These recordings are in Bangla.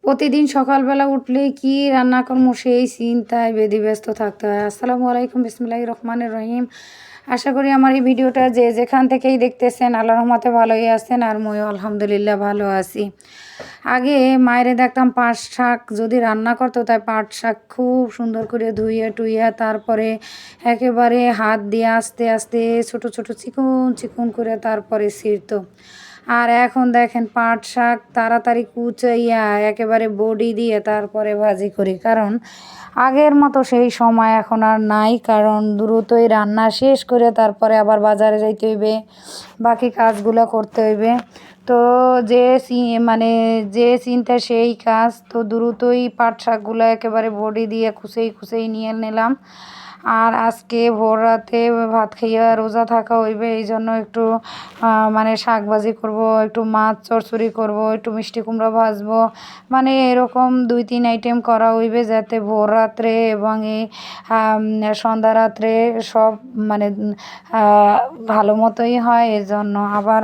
প্রতিদিন সকালবেলা উঠলেই কি রান্না করবো সেই চিন্তায় ব্যস্ত থাকতে হয়। আসসালামু আলাইকুম, বিসমিল্লাহির রহমানির রহিম। আশা করি আমার এই ভিডিওটা যে যেখান থেকেই দেখতেছেন আল্লাহর রহমতে ভালোই আছেন, আর ময়ও আলহামদুলিল্লাহ ভালো আছি। আগে মায়েরে দেখতাম পাট শাক যদি রান্না করতো, তাই পাট শাক খুব সুন্দর করে ধুইয়া টুইয়া তারপরে একেবারে হাত দিয়ে আস্তে আস্তে ছোট ছোট চিকন চিকন করে তারপরে ছিঁড়তো। আর এখন দেখেন পাট শাক তাড়াতাড়ি কুচাইয়া একেবারে বডি দিয়ে তারপরে ভাজি করি, কারণ আগের মতো সেই সময় এখন আর নাই। কারণ দ্রুতই রান্না শেষ করে তারপরে আবার বাজারে যাইতে হইবে, বাকি কাজগুলো করতে হইবে। তো মানে যে চিন্তা সেই কাজ, তো দ্রুতই পাট শাকগুলো একেবারে বডি দিয়ে খুঁচেই খুঁচেই নিয়ে নিলাম। আর আজকে ভোর রাতে ভাত খাইয়া রোজা থাকা হইবে, এই জন্য একটু মানে শাক ভাজি করবো, একটু মাছ চচ্চড়ি করবো, একটু মিষ্টি কুমড়া ভাজবো, মানে এরকম 2-3 আইটেম করা হইবে, যাতে ভোর রাত্রে এবং এই সন্ধ্যা রাত্রে সব মানে ভালো মতোই হয়। এজন্য আবার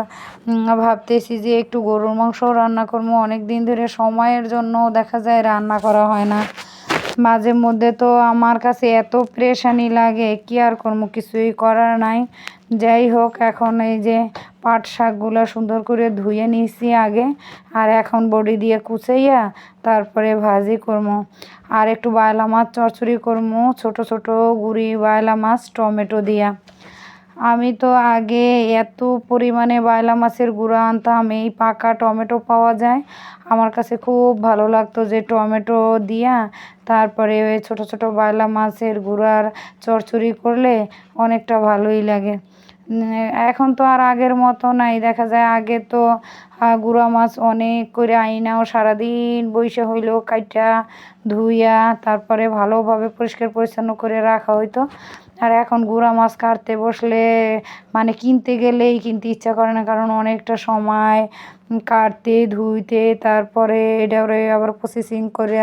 ভাবতেছি যে একটু গরুর মাংসও রান্না করবো। অনেক দিন ধরে সময়ের জন্য দেখা যায় রান্না করা হয় না। মাঝে মধ্যে তো আমার কাছে এত পেরেশানি লাগে, কি আর করবো, কিছুই করার নাই। যাই হোক, এখন এই যে পাট শাকগুলো সুন্দর করে ধুয়ে নিয়েছি আগে, আর এখন বড়ি দিয়ে কুচাইয়া তারপরে ভাজি করবো। আর একটু বায়লা মাছ চচ্চড়ি করবো, ছোট ছোট গুঁড়ি বায়লা মাছ টমেটো দিয়া। আমি তো আগে এত পরিমাণে বায়লা মাছের গুঁড়া আনতাম, এই পাকা টমেটো পাওয়া যায়, আমার কাছে খুব ভালো লাগতো যে টমেটো দিয়া তারপরে ওই ছোটো ছোটো বায়লা মাছের গুঁড়ার চচ্চড়ি করলে অনেকটা ভালোই লাগে। এখন তো আর আগের মতো নাই, দেখা যায় আগে তো গুঁড়া মাছ অনেক করে আইনাও সারাদিন বইসে হইলেও কাইটা ধুইয়া তারপরে ভালোভাবে পরিষ্কার পরিচ্ছন্ন করে রাখা হইতো। আর এখন গুঁড়া মাছ কাটতে বসলে মানে কিনতে গেলেই কিনতে ইচ্ছা করে না, কারণ অনেকটা সময় কাটতে ধুইতে তারপরে এটারে আবার প্রসেসিং করে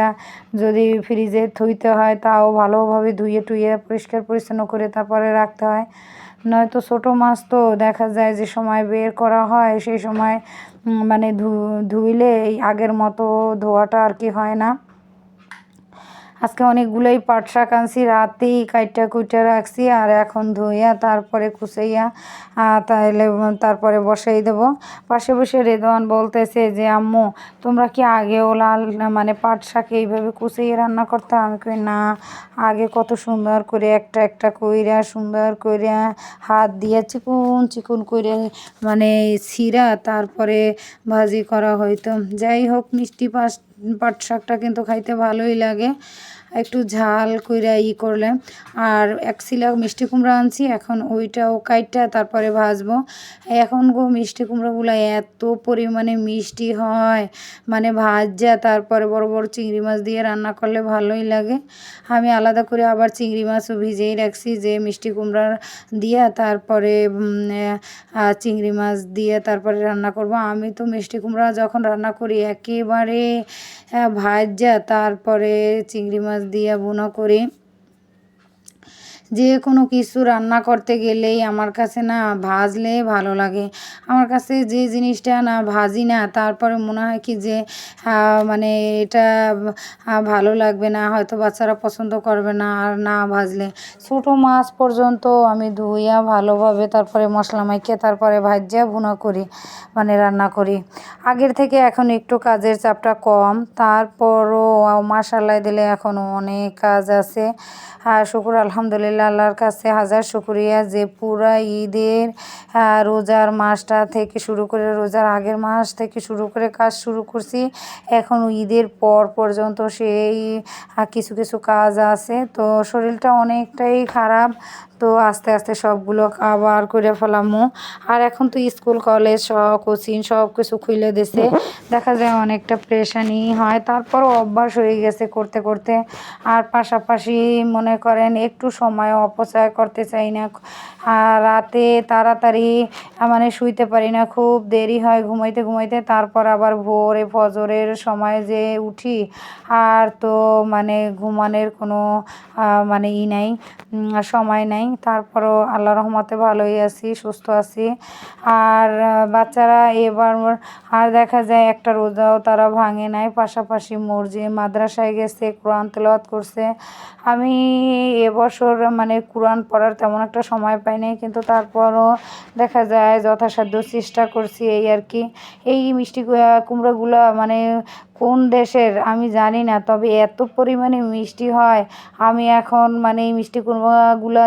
যদি ফ্রিজে থুইতে হয়, তাও ভালোভাবে ধুয়ে টুইয়ে পরিষ্কার পরিচ্ছন্ন করে তারপরে রাখতে হয়। নয়তো ছোটো মাছ তো দেখা যায় যে সময় বের করা হয় সেই সময় মানে ধুইলে এই আগের মতো ধোয়াটা আর কি হয় না। আজকে অনেকগুলোই পাট শাক আনছি, রাতেই কাইটা কুইটা রাখছি, আর এখন ধুইয়া তারপরে কুচাইয়া তাহলে তারপরে বসাই দেবো। পাশে বসে রেদওয়ান বলতেছে যে আম্মু, তোমরা কি আগেও লাল মানে পাট শাক এইভাবে কুচাইয়ে রান্না করতে? আমি কই না, আগে কত সুন্দর করে একটা একটা কইরা সুন্দর কইরা হাত দিয়ে চিকুন চিকুন করে মানে ছিঁড়া তারপরে ভাজি করা হইতো। যাই হোক, মিষ্টি পাট শাকটা কিন্তু খাইতে ভালোই লাগে, একটু ঝাল কইরা করলে। আর এক ছিলা মিষ্টি কুমড়া আনছি, এখন ওইটাও কাইটা তারপরে ভাজবো। এখন মিষ্টি কুমড়াগুলো এত পরিমাণে মিষ্টি হয়, মানে ভাজা তারপরে বড় বড় চিংড়ি মাছ দিয়ে রান্না করলে ভালোই লাগে। আমি আলাদা করে আবার চিংড়ি মাছও ভিজিয়েই রাখছি, যে মিষ্টি কুমড়া দিয়া তারপরে চিংড়ি মাছ দিয়ে তারপরে রান্না করব। আমি তো মিষ্টি কুমড়া যখন রান্না করি একেবারে ভাজা তারপরে চিংড়ি মাছ দিয়ে ভুনা করি। যে কোনো কিছু রান্না করতে গেলেই আমার কাছে না ভাজলে ভালো লাগে। আমার কাছে যে জিনিসটা না ভাজি না, তারপরে মনে হয় কি যে মানে এটা ভালো লাগবে না, হয়তো বাচ্চারা পছন্দ করবে না আর না ভাজলে। ছোটো মাছ পর্যন্ত আমি ধুইয়া ভালোভাবে তারপরে মশলা মাখিয়ে তারপরে ভাজিয়া ভুনা করি, মানে রান্না করি। আগের থেকে এখন একটু কাজের চাপটা কম, তারপরও মাশাআল্লাহ দিলে এখনও অনেক কাজ আছে। আর শুকুর আলহামদুলিল্লাহ, আল্লাহর কাছে হাজার শুকরিয়া যে পুরা ঈদের রোজার মাসটা থেকে শুরু করে, রোজার আগের মাস থেকে শুরু করে কাজ শুরু করছি, এখন ঈদের পর পর্যন্ত সেই কিছু কিছু কাজ আছে। তো শরীরটা অনেকটাই খারাপ, তো আস্তে আস্তে সবগুলো আবার করে ফেলামো। আর এখন তো স্কুল কলেজ সব কোচিং সব কিছু খুলে দিছে, দেখা যায় অনেকটা পেরেশানি হয়, তারপরও অভ্যাস হয়ে গেছে করতে করতে। আর পাশাপাশি মনে করেন একটু সময় অপচয় করতে চাই না, আর রাতে তাড়াতাড়ি মানে শুইতে পারি না, খুব দেরি হয় ঘুমাইতে ঘুমাইতে। তারপর আবার ভোরে ফজরের সময় যে উঠি, আর তো মানে ঘুমানোর কোনো মানে নাই, সময় নাই। তারপরও আল্লাহর রহমতে ভালোই আছি, সুস্থ আছি। আর বাচ্চারা এবার আর দেখা যায় একটা রোজাও তারা ভাঙে নাই, পাশাপাশি মাদ্রাসায় গেছে, কোরআন তেলাওয়াত করছে। আমি এবছর মানে কোরআন পড়ার তেমন একটা সময় পাই নাই, কিন্তু তারপরও দেখা যায় যথাসাধ্য চেষ্টা করছি, এই আর কি। এই মিষ্টি কুমড়োগুলো মানে কোন দেশের আমি জানি না, তবে এত পরিমাণে মিষ্টি হয়। আমি এখন মানে এই মিষ্টি কুমড়োগুলো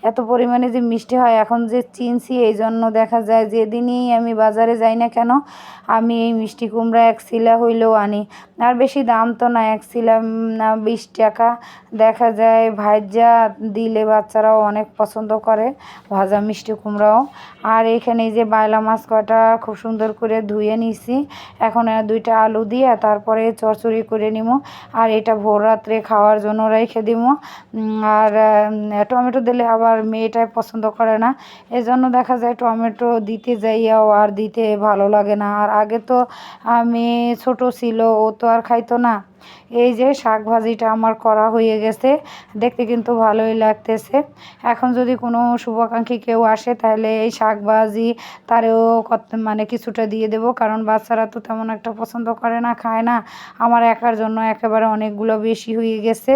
এত পরিমাণে যে মিষ্টি হয় এখন যে চিনছি, এই জন্য দেখা যায় যেদিনই আমি বাজারে যাই না কেন আমি এই মিষ্টি কুমড়া এক শিলা হইলেও আনি। আর বেশি দাম তো না, এক শিলা 20 টাকা। দেখা যায় ভাজা দিলে বাচ্চারাও অনেক পছন্দ করে, ভাজা মিষ্টি কুমড়াও। আর এখানে এই যে বাইলা মাছ কটা খুব সুন্দর করে ধুয়ে নিছি, এখন 2টা আলু দিয়ে তারপরে চড়চড়ি করে নিব। আর এটা ভোর রাত্রে খাওয়ার জন্য রেখে দিব। আর টমেটো দিলে আবার মেয়েটাই পছন্দ করে না, এজন্য দেখা যায় টমেটো দিতে যাইয়াও আর দিতে ভালো লাগে না। আর আগে তো মেয়ে ছোট ছিল, ও তো আর খাইতো না। এই যে শাক ভাজিটা আমার করা হয়ে গেছে, দেখতে কিন্তু ভালোই লাগতেছে। এখন যদি কোনো শুভাকাঙ্ক্ষী কেউ আসে তাহলে এই শাক ভাজি তারেও মানে কিছুটা দিয়ে দেবো, কারণ বাচ্চারা তো তেমন একটা পছন্দ করে না, খায় না। আমার একার জন্য একেবারে অনেকগুলো বেশি হয়ে গেছে।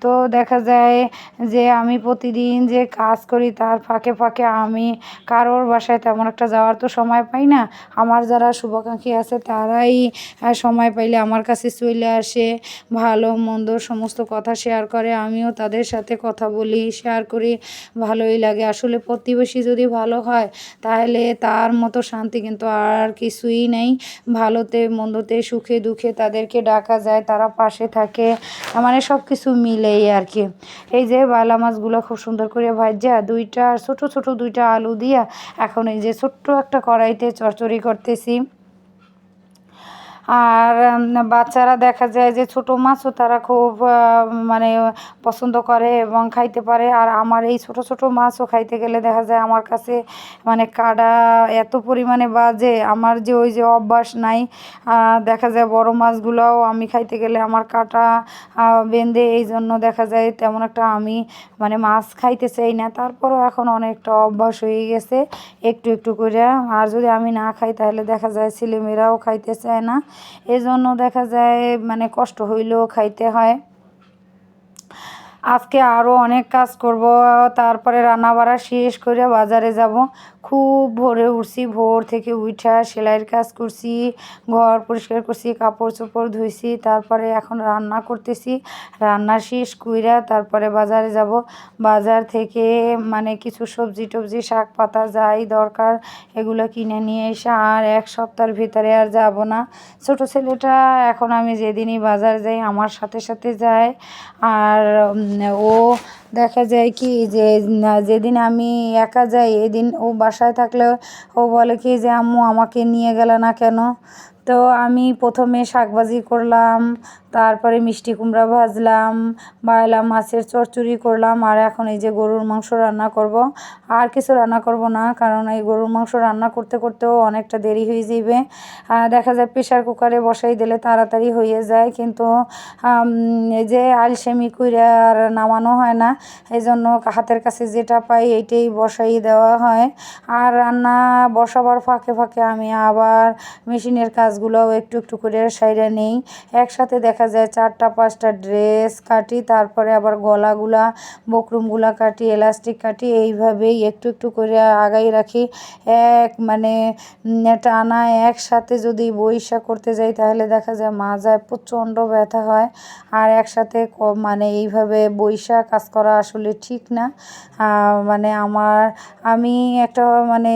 তো দেখা যায় যে আমি প্রতিদিন যে কাজ করি তার ফাঁকে ফাঁকে আমি কারোর বাসায় তেমন একটা যাওয়ার তো সময় পাই না। আমার যারা শুভাকাঙ্ক্ষী আছে তারাই সময় পাইলে আমার কাছে চলে আসে, ভালো মন্দ সমস্ত কথা শেয়ার করে, আমিও তাদের সাথে কথা বলি, শেয়ার করি, ভালোই লাগে। আসলে প্রতিবেশী যদি ভালো হয় তাহলে তার মতো শান্তি কিন্তু আর কিছুই নেই। ভালোতে মন্দতে সুখে দুঃখে তাদেরকে ডাকা যায়, তারা পাশে থাকে, মানে সব কিছু মিলেই আর কি। এই যে বালা মাছগুলো খুব সুন্দর করে ভাজা, ছোট ছোট 2টা আলু দিয়া এখন এই যে ছোট্ট একটা কড়াইতে চড়চড়ি করতেছি। আর বাচ্চারা দেখা যায় যে ছোটো মাছও তারা খুব মানে পছন্দ করে এবং খাইতে পারে। আর আমার এই ছোট ছোট মাছও খাইতে গেলে দেখা যায় আমার কাছে মানে কাঁটা এত পরিমাণে বাজে, আমার যে ওই যে অভ্যাস নাই। দেখা যায় বড় মাছগুলোও আমি খাইতে গেলে আমার কাঁটা বেঁধে, এই জন্য দেখা যায় তেমন একটা আমি মানে মাছ খাইতে চাই না। তারপরও এখন অনেকটা অভ্যাস হয়ে গেছে একটু একটু করে। আর যদি আমি না খাই তাহলে দেখা যায় ছেলেমেয়েরাও খাইতে চায় না, এজন্য দেখা যায় মানে কষ্ট হইলেও খাইতে হয়। আজকে আরও অনেক কাজ করব, তারপরে রান্নাবাড়া শেষ করে বাজারে যাব। খুব ভোরে উঠছি, ভোর থেকে উঠা সেলাইয়ের কাজ করছি, ঘর পরিষ্কার করছি, কাপড় চোপড় ধুইছি, তারপরে এখন রান্না করতেছি। রান্না শেষ কইরা তারপরে বাজারে যাব। বাজার থেকে মানে কিছু সবজি টবজি শাক পাতা যাই দরকার এগুলো কিনে নিয়ে এসে আর এক সপ্তাহের ভিতরে আর যাব না। ছোট ছেলেটা এখন আমি যেদিনই বাজার যাই আমার সাথে সাথে যায়। আর ও দেখা যায় কি যে যেদিন আমি একা যাই এদিন ও বাসায় থাকলে ও বলে কি যে আম্মু আমাকে নিয়ে গেলে না কেন। তো আমি প্রথমে শাকভাজি করলাম, তারপরে মিষ্টি কুমড়া ভাজলাম, বাইলা মাছের চচ্চড়ি করলাম, আর এখন এই যে গরুর মাংস রান্না করব। আর কিছু রান্না করব না, কারণ এই গরুর মাংস রান্না করতে করতেও অনেকটা দেরি হয়ে যাবে। দেখা যায় প্রেশার কুকারে বসাই দিলে তাড়াতাড়ি হয়ে যায়, কিন্তু এই যে আলসেমি কইরা আর নামানো হয় না, এই জন্য হাতের কাছে যেটা পাই এইটাই বসাই দেওয়া হয়। আর রান্না বসাবার ফাঁকে ফাঁকে আমি আবার মেশিনের কাজগুলোও একটু একটু করে সাইরা নেই। একসাথে দেখা যায় 4টা 5টা ড্রেস কাটি, তারপরে আবার গলাগুলা বকরুমগুলা কাটি, এলাস্টিক কাটি, এইভাবেই একটু একটু করে আগাই রাখি। মানে টানা একসাথে যদি বইসা করতে যাই তাহলে দেখা যায় মাজায় প্রচণ্ড ব্যথা হয়। আর একসাথে মানে এইভাবে বইসা কাজ করা আসলে ঠিক না। মানে আমি একটা মানে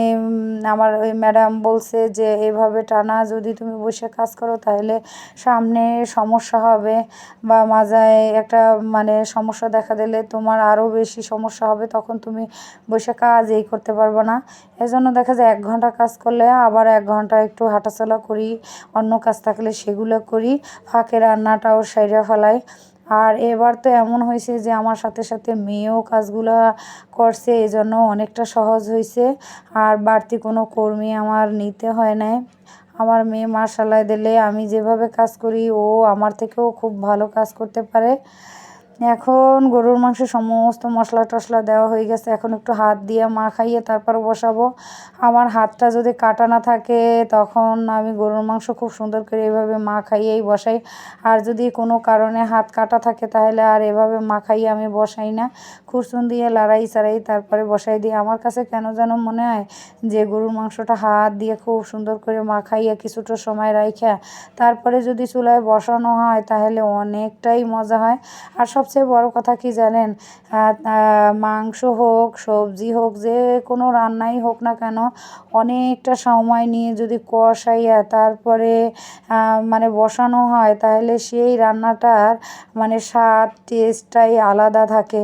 আমার ওই ম্যাডাম বলছে যে এভাবে টানা যদি তুমি বসে কাজ করো তাহলে সামনে সমস্যা হবে, বা মাজায় একটা মানে সমস্যা দেখা দিলে তোমার আরও বেশি সমস্যা হবে, তখন তুমি বসে কাজই করতে পারবে না। এজন্য দেখা যায় 1 ঘন্টা কাজ করলে আবার 1 ঘন্টা একটু হাঁটাচলা করি, অন্য কাজ থাকলে সেগুলো করি, ফাঁকে রান্নাটাও সাইরা ফেলাই। আর এবার তো এমন হয়েছে যে আমার সাথে সাথে মেয়েও কাজগুলো করছে, এই জন্য অনেকটা সহজ হয়েছে। আর বাড়তি কোনো কর্মী আমার নিতে হয় নাই। আমার মেয়ে মাশাআল্লাহ দিলে আমি যেভাবে কাজ করি ও আমার থেকেও খুব ভালো কাজ করতে পারে। এখন গরুর মাংসে সমস্ত মশলা টশলা দেওয়া হয়ে গেছে, এখন একটু হাত দিয়ে মাখাইয়ে তারপর বসাবো। আমার হাতটা যদি কাটা না থাকে তখন আমি গরুর মাংস খুব সুন্দর করে এভাবে মাখাইয়েই বসাই। আর যদি কোনো কারণে হাত কাটা থাকে তাহলে আর এভাবে মাখাইয়ে আমি বসাই না, খুরচুন দিয়ে লাড়াই চাড়াই তারপরে বসাই দিই। আমার কাছে কেন যেন মনে হয় যে গরুর মাংসটা হাত দিয়ে খুব সুন্দর করে মাখাইয়ে কিছুটা সময় রাইখা তারপরে যদি চুলায় বসানো হয় তাহলে অনেকটাই মজা হয়। আর সবচেয়ে বড় কথা কি জানেন, মাংস হোক সবজি হোক যে কোনো রান্নাই হোক না কেন অনেকটা সময় নিয়ে যদি কষাইয়া তারপরে মানে বসানো হয় তাহলে সেই রান্নাটার মানে স্বাদ টেস্টটাই আলাদা থাকে।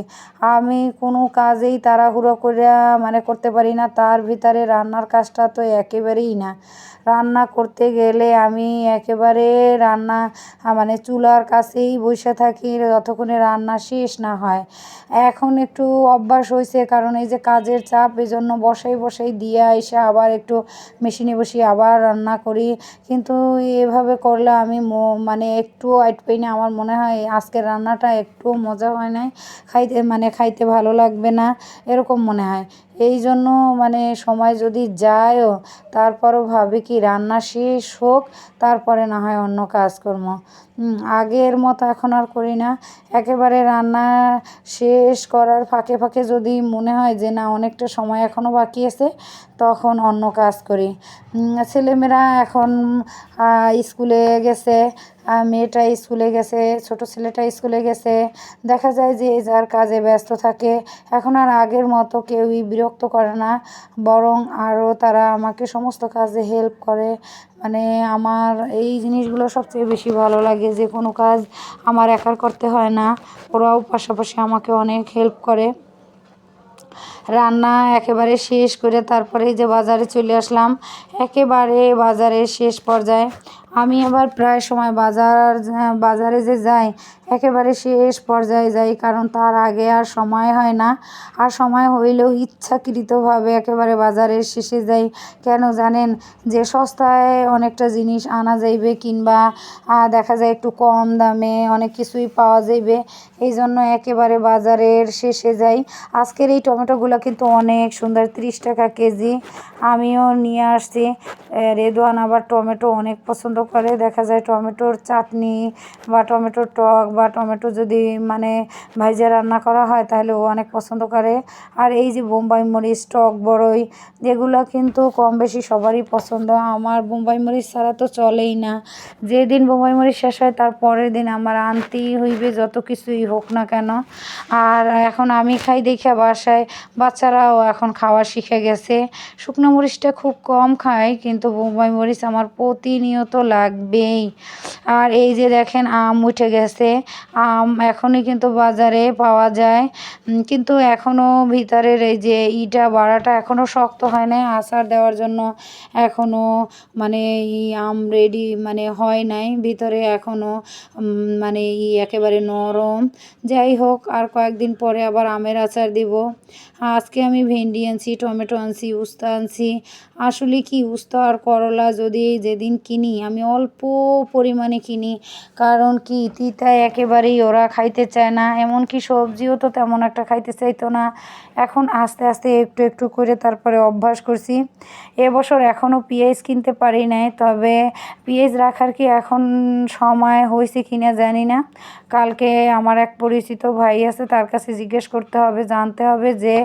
আমি কোনো কাজেই তাড়াহুড়ো করে মানে করতে পারি না, তার ভিতরে রান্নার কাজটা তো একেবারেই না। রান্না করতে গেলে আমি একেবারে রান্না মানে চুলার কাছেই বসে থাকি যতক্ষণে রান্না শেষ না হয়। এখন একটু অভ্যাস হয়েছে, কারণ এই যে কাজের চাপ, এই জন্য বসাই বসাই দিয়ে এসে আবার একটু মেশিনে বসিয়ে আবার রান্না করি। কিন্তু এভাবে করলে আমি মানে একটুও আইট পাই না, আমার মনে হয় আজকের রান্নাটা একটুও মজা হয় নাই, খাইতে ভালো লাগবে না, এরকম মনে হয়। এই জন্য মানে সময় যদি যায়ও তারপরও ভাবি কি রান্না শেষ হোক তারপরে না হয় অন্য কাজকর্ম। আগের মতো এখন আর করি না। একেবারে রান্না শেষ করার ফাঁকে ফাঁকে যদি মনে হয় যে না অনেকটা সময় এখনও বাকি আছে তখন অন্য কাজ করি। ছেলেমেয়েরা এখন স্কুলে গেছে, মেয়েটা স্কুলে গেছে, ছোট ছেলেটা স্কুলে গেছে। দেখা যায় যে যার কাজে ব্যস্ত থাকে। এখন আর আগের মতো কেউই বিরক্ত করে না, বরং আরও তারা আমাকে সমস্ত কাজে হেল্প করে। মানে আমার এই জিনিসগুলো সবচেয়ে বেশি ভালো লাগে যে কোনো কাজ আমার একার করতে হয় না, ওরাও পাশাপাশি আমাকে অনেক হেল্প করে। রান্না একেবারে শেষ করে তারপরে যে বাজারে চলে আসলাম, একেবারে বাজারের শেষ পর্যায়ে। আমি আবার প্রায় সময় বাজারে যে যাই একেবারে শেষ পর্যায়ে যাই, কারণ তার আগে আর সময় হয় না। আর সময় হইলেও ইচ্ছাকৃতভাবে একেবারে বাজারের শেষে যাই। কেন জানেন, যে সস্তায় অনেকটা জিনিস আনা যাইবে কিংবা দেখা যায় একটু কম দামে অনেক কিছুই পাওয়া যাইবে, এই জন্য একেবারে বাজারের শেষে যাই। আজকের এই টমেটোগুলো কিন্তু অনেক সুন্দর, 30 টাকা কেজি। আমিও নিয়ে আসছি। রেদওয়ান আবার টমেটো অনেক পছন্দ করে, দেখা যায় টমেটোর চাটনি বা টমেটোর টক বা টমেটো যদি মানে ভাইজা রান্না করা হয় তাহলে ও অনেক পছন্দ করে। আর এই যে বোম্বাই মরিচ, টক বড়ই, যেগুলো কিন্তু কম বেশি সবারই পছন্দ। আমার বোম্বাই মরিচ ছাড়া তো চলেই না। যেদিন বোম্বাই মরিচ শেষ হয় তার পরের দিন আমার আনতেই হইবে, যত কিছুই হোক না কেন। আর এখন আমি খাই দেখে বাসায় বাচ্চারাও এখন খাওয়া শিখে গেছে। শুকনো মরিচটা খুব কম খাই, কিন্তু বোম্বাই মরিচ আমার প্রতিনিয়ত লাগবেই। আর এই যে দেখেন আম উঠে গেছে, আম এখনই কিন্তু বাজারে পাওয়া যায়, কিন্তু এখনও ভিতরের এই যে ইটা বাড়াটা এখনও শক্ত হয় নাই আচার দেওয়ার জন্য, এখনও মানে আম রেডি মানে হয় নাই, ভিতরে এখনও মানে একেবারে নরম। যাই হোক, আর কয়েকদিন পরে আবার আমের আচার দিব। আজকে আমি ভেন্ডি আনছি, টমেটো আনছি, উস্তা আনছি। আসলে কি উস্তা আর করলা যদি যেদিন কিনি আমি অল্প পরিমাণে কিনি, কারণ কি তিতা একেবারেই ওরা খাইতে চায় না, এমনকি সবজিও তো তেমন একটা খাইতে চাইতো না। এখন আস্তে আস্তে একটু একটু করে তারপরে অভ্যাস করছি। এবছর এখনও পেঁয়াজ কিনতে পারি নাই, তবে পেঁয়াজ রাখার কি এখন সময় হয়েছে কিনা জানি না। কালকে আমার এক পরিচিত ভাই আছে, তার কাছে জিজ্ঞেস করতে হবে, জানতে হবে যে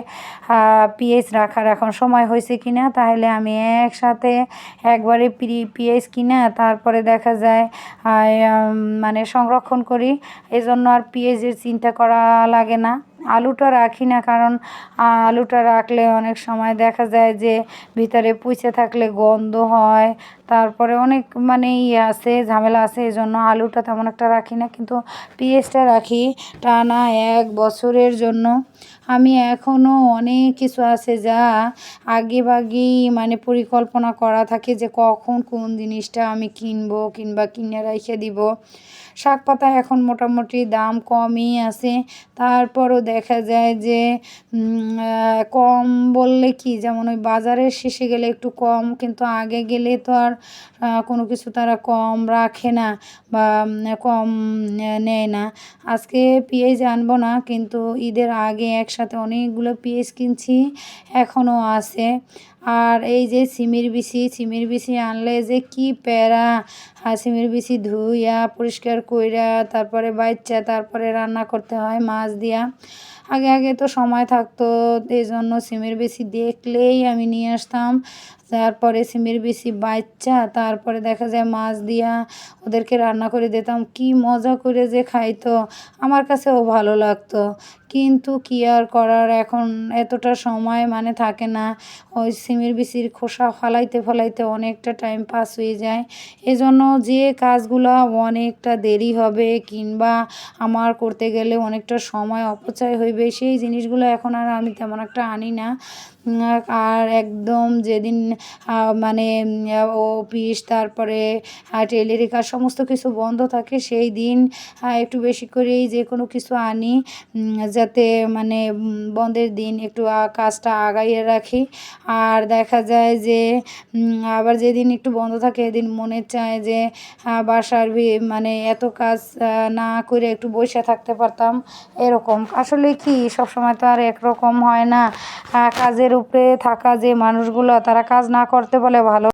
পেঁয়াজ রাখার এখন সময় হয়েছে কিনা, তাহলে আমি একসাথে একবারে পেঁয়াজ কিনা তারপরে দেখা যায় মানে সংরক্ষণ করি। এজন্য আর পেঁয়াজের চিন্তা করা লাগে না। আলুটা রাখি না, কারণ আলুটা রাখলে অনেক সময় দেখা যায় যে ভিতরে পুঁচে থাকলে গন্ধ হয়, তারপরে অনেক মানে ইয়ে আছে, ঝামেলা আছে, এই জন্য আলুটা তেমন একটা রাখি না। কিন্তু পেঁয়াজটা রাখি টানা 1 বছরের জন্য। আমি এখনও অনেক কিছু আছে যা আগেভাগেই মানে পরিকল্পনা করা থাকে যে কখন কোন জিনিসটা আমি কিনবো কিংবা কিনে রেখে দিব। শাক পাতা এখন মোটামুটি দাম কমই আছে, তারপরও দেখা যায় যে কম বললে কি, যেমন ওই বাজারের শেষে গেলে একটু কম, কিন্তু আগে গেলে তো আর কোনো কিছু তারা কম রাখে না বা কম নেয় না। আজকে পেঁয়াজ আনবো না, কিন্তু ঈদের আগে একসাথে অনেকগুলো পেঁয়াজ কিনছি, এখনও আছে। আর এই যে সিমের বিচি আনলে যে কি প্যারা, সিমের বিচি ধুইয়া পরিষ্কার কইরা তারপরে বাইচ্চা তারপরে রান্না করতে হয় মাছ দিয়া। আগে আগে তো সময় থাকতো, এই জন্য সিমের বিচি দেখলেই আমি নিয়ে আসতাম, তারপরে সিমের বিচি বাইচ্চা তারপরে দেখা যায় মাছ দিয়া ওদেরকে রান্না করে দিতাম। কি মজা করে যে খাইতো, আমার কাছেও ভালো লাগতো। কিন্তু কি আর করার, এখন এতটা সময় মানে থাকে না, ওই সিমের বিচির খোসা ফলাইতে ফলাইতে অনেকটা টাইম পাস হয়ে যায়। এজন্য যে কাজগুলো অনেকটা দেরি হবে কিংবা আমার করতে গেলে অনেকটা সময় অপচয় হইবে, সেই জিনিসগুলো এখন আর আমি তেমন একটা আনি না। আর একদম যেদিন মানে অফিস তারপরে টেলারি কাজ সমস্ত কিছু বন্ধ থাকে, সেই দিন একটু বেশি করেই যে কোনো কিছু আনি, যাতে মানে বন্ধের দিন একটু কাজটা আগাইয়ে রাখি। আর দেখা যায় যে আবার যেদিন একটু বন্ধ থাকে এদিন মনে চায় যে বাসার মানে এত কাজ না করে একটু বসে থাকতে পারতাম, এরকম। আসলে কি সবসময় তো আর একরকম হয় না, কাজের উপরে থাকা যে মানুষগুলো তারা কাজ না করতে বলে ভালো